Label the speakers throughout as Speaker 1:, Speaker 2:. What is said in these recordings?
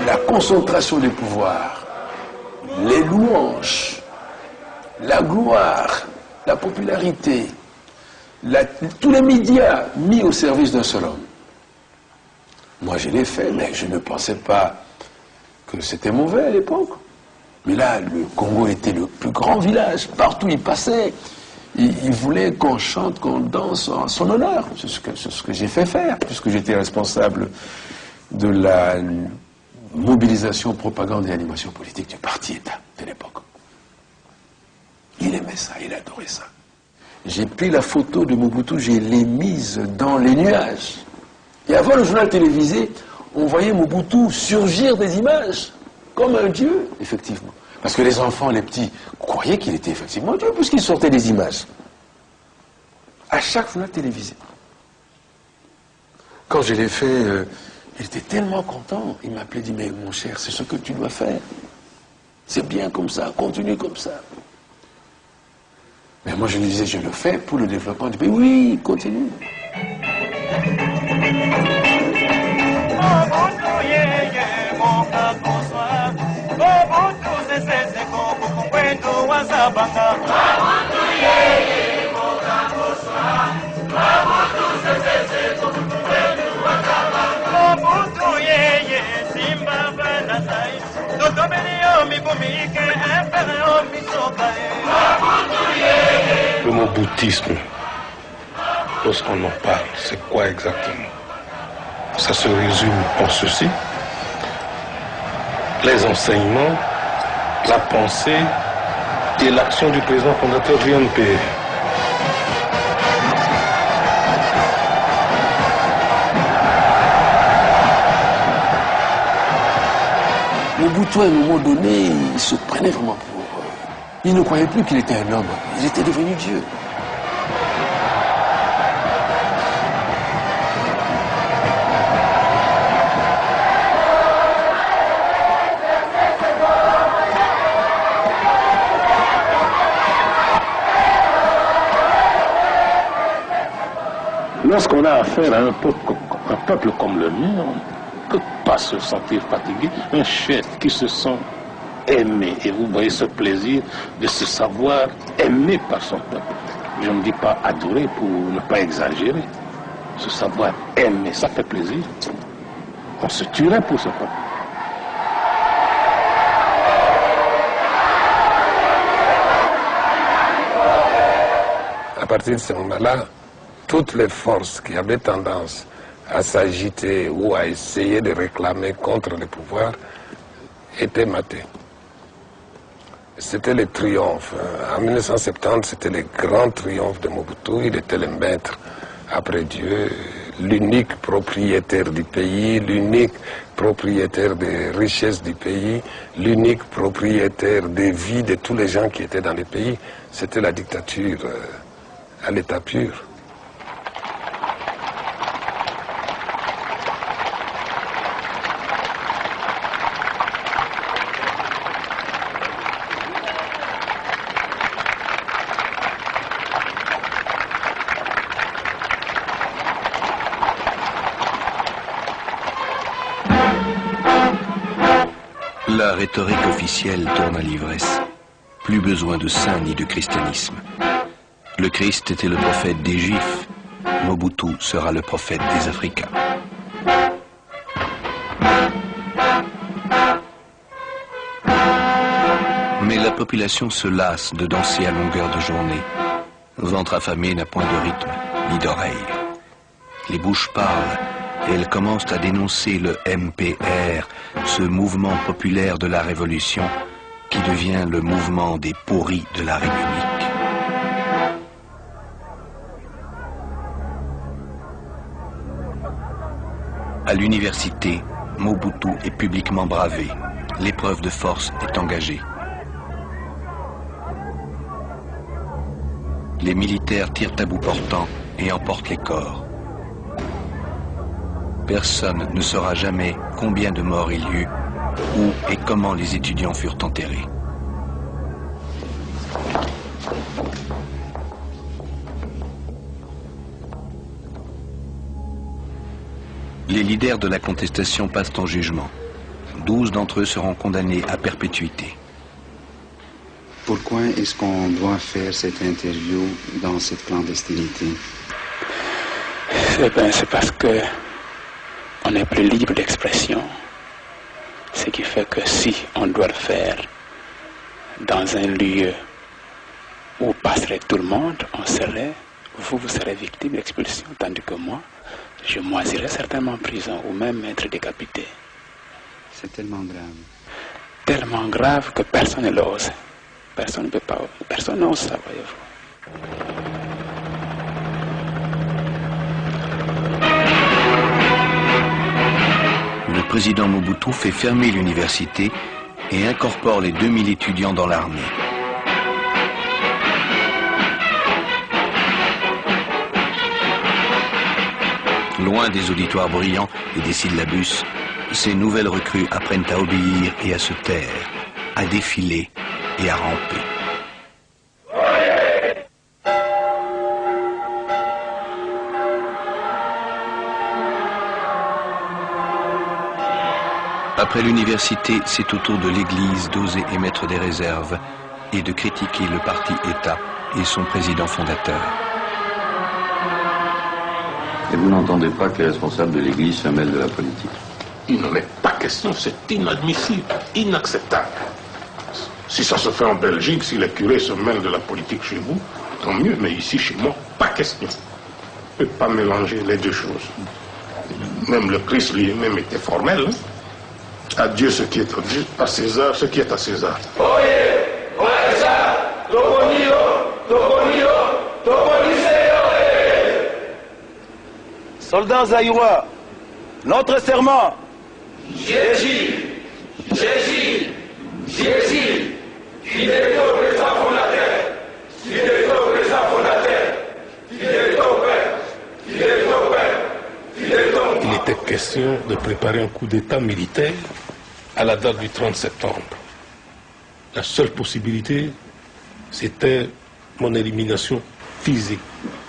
Speaker 1: La concentration des pouvoirs, les louanges, la gloire, la popularité, tous les médias mis au service d'un seul homme. Moi je l'ai fait, mais je ne pensais pas que c'était mauvais à l'époque. Mais là, le Congo était le plus grand village. Partout il passait, il voulait qu'on chante, qu'on danse en son honneur. C'est ce que j'ai fait faire, puisque j'étais responsable de la mobilisation, propagande et animation politique du parti-État de l'époque. Il aimait ça, il adorait ça. J'ai pris la photo de Mobutu, je l'ai mise dans les nuages. Et avant le journal télévisé, on voyait Mobutu surgir des images, comme un dieu, effectivement. Parce que les enfants, les petits, croyaient qu'il était effectivement un dieu, puisqu'il sortait des images. À chaque journal télévisé. Quand je l'ai fait, il était tellement content. Il m'appelait, il dit, mais mon cher, c'est ce que tu dois faire. C'est bien comme ça, continue comme ça. Mais moi je lui disais, je le fais pour le développement du pays. Oui, continue.
Speaker 2: Le mot bouddhisme, lorsqu'on en parle, c'est quoi exactement? Ça se résume en ceci: les enseignements, la pensée et l'action du président fondateur du MPR.
Speaker 1: Mobutu, à un moment donné, il se prenait vraiment pour... Il ne croyait plus qu'il était un homme, il était devenu Dieu.
Speaker 2: Lorsqu'on a affaire à un peuple comme le mien, on ne peut pas se sentir fatigué. Un chef qui se sent aimé, et vous voyez ce plaisir de se savoir aimé par son peuple. Je ne dis pas adorer pour ne pas exagérer. Se savoir aimé, ça fait plaisir. On se tuerait pour ce peuple.
Speaker 3: À partir de ce moment-là, toutes les forces qui avaient tendance à s'agiter ou à essayer de réclamer contre le pouvoir étaient matées. C'était le triomphe. En 1970, c'était le grand triomphe de Mobutu. Il était le maître après Dieu, l'unique propriétaire du pays, l'unique propriétaire des richesses du pays, l'unique propriétaire des vies de tous les gens qui étaient dans le pays. C'était la dictature à l'état pur.
Speaker 4: La rhétorique officielle tourne à l'ivresse. Plus besoin de saints ni de christianisme. Le Christ était le prophète des Juifs. Mobutu sera le prophète des Africains. Mais la population se lasse de danser à longueur de journée. Ventre affamé n'a point de rythme, ni d'oreille. Les bouches parlent, et elles commencent à dénoncer le MPR, ce mouvement populaire de la Révolution qui devient le mouvement des pourris de la République. À l'université, Mobutu est publiquement bravé. L'épreuve de force est engagée. les militaires tirent à bout portant et emportent les corps. Personne ne saura jamais combien de morts il y eut, où et comment les étudiants furent enterrés. Les leaders de la contestation passent en jugement. 12 d'entre eux seront condamnés à perpétuité.
Speaker 5: Pourquoi est-ce qu'on doit faire cette interview dans cette clandestinité?
Speaker 6: C'est parce que on est plus libre d'expression. Ce qui fait que si on doit le faire dans un lieu où passerait tout le monde, vous serez victime d'expulsion, tandis que moi, je moisirais certainement en prison ou même être décapité.
Speaker 5: C'est tellement grave.
Speaker 6: Tellement grave que personne ne l'ose. Personne ne peut pas, personne n'ose ça, voyez-vous.
Speaker 4: Le président Mobutu fait fermer l'université et incorpore les 2000 étudiants dans l'armée. Loin des auditoires brillants et des syllabus, ces nouvelles recrues apprennent à obéir et à se taire, à défiler et à ramper. Après l'université, c'est au tour de l'Église d'oser émettre des réserves et de critiquer le parti État et son président fondateur.
Speaker 7: Et vous n'entendez pas que les responsables de l'Église se mêlent de la politique?
Speaker 2: Il n'en est pas question, c'est inadmissible, inacceptable. Si ça se fait en Belgique, si les curés se mêlent de la politique chez vous, tant mieux, mais ici, chez moi, pas question. On ne peut pas mélanger les deux choses. Même le Christ lui-même était formel. Hein? À Dieu ce qui est à Dieu, à César ce qui est à César.
Speaker 8: Soldats zaïrois, notre serment.
Speaker 9: Jésus, fidèle au président fondateur, fidèle au président fondateur, fidèle au Père, fidèle au Père, fidèle au Père.
Speaker 2: Il était question de préparer un coup d'État militaire à la date du 30 septembre. La seule possibilité, c'était mon élimination physique.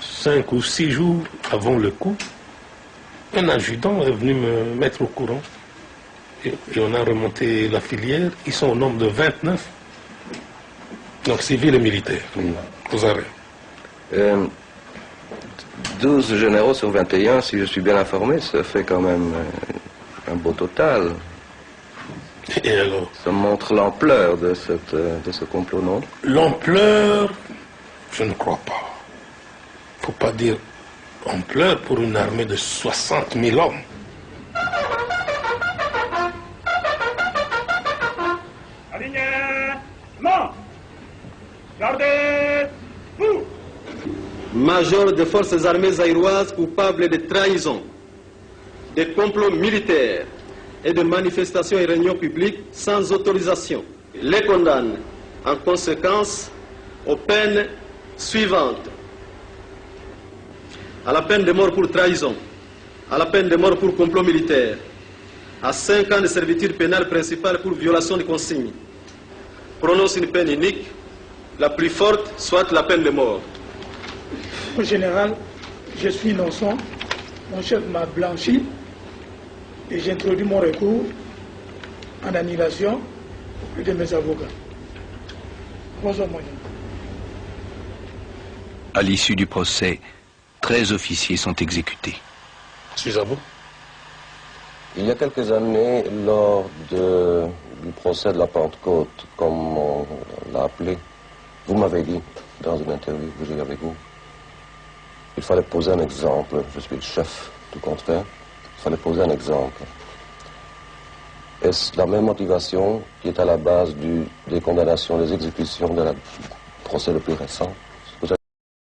Speaker 2: 5 ou 6 jours avant le coup, un adjudant est venu me mettre au courant. Et on a remonté la filière. Ils sont au nombre de 29. Donc civils et militaires. Aux arrêts.
Speaker 10: 12 généraux sur 21, si je suis bien informé, ça fait quand même un beau total.
Speaker 2: Et alors?
Speaker 10: Ça montre l'ampleur de ce complot, non?
Speaker 2: L'ampleur, je ne crois pas. Il ne faut pas dire ampleur pour une armée de 60 000 hommes.
Speaker 8: Alignement. Gardez-vous.
Speaker 11: Major des forces armées zaïroises coupable de trahison, de complot militaire et de manifestations et réunions publiques sans autorisation. Les condamne en conséquence aux peines suivantes. À la peine de mort pour trahison, à la peine de mort pour complot militaire, à 5 ans de servitude pénale principale pour violation de consignes. Prononce une peine unique, la plus forte, soit la peine de mort.
Speaker 12: Au général, je suis innocent, mon chef m'a blanchi et j'ai introduit mon recours en annulation auprès de mes avocats. Bonjour, mon général.
Speaker 4: À l'issue du procès, 13 officiers sont exécutés.
Speaker 2: Suzabo?
Speaker 10: Il y a quelques années, lors du procès de la Pentecôte, comme on l'a appelé, vous m'avez dit, dans une interview que j'ai eue avec vous, il fallait poser un exemple. Je suis le chef du compte faire. Il fallait poser un exemple. Est-ce la même motivation qui est à la base des condamnations, des exécutions du procès le plus récent?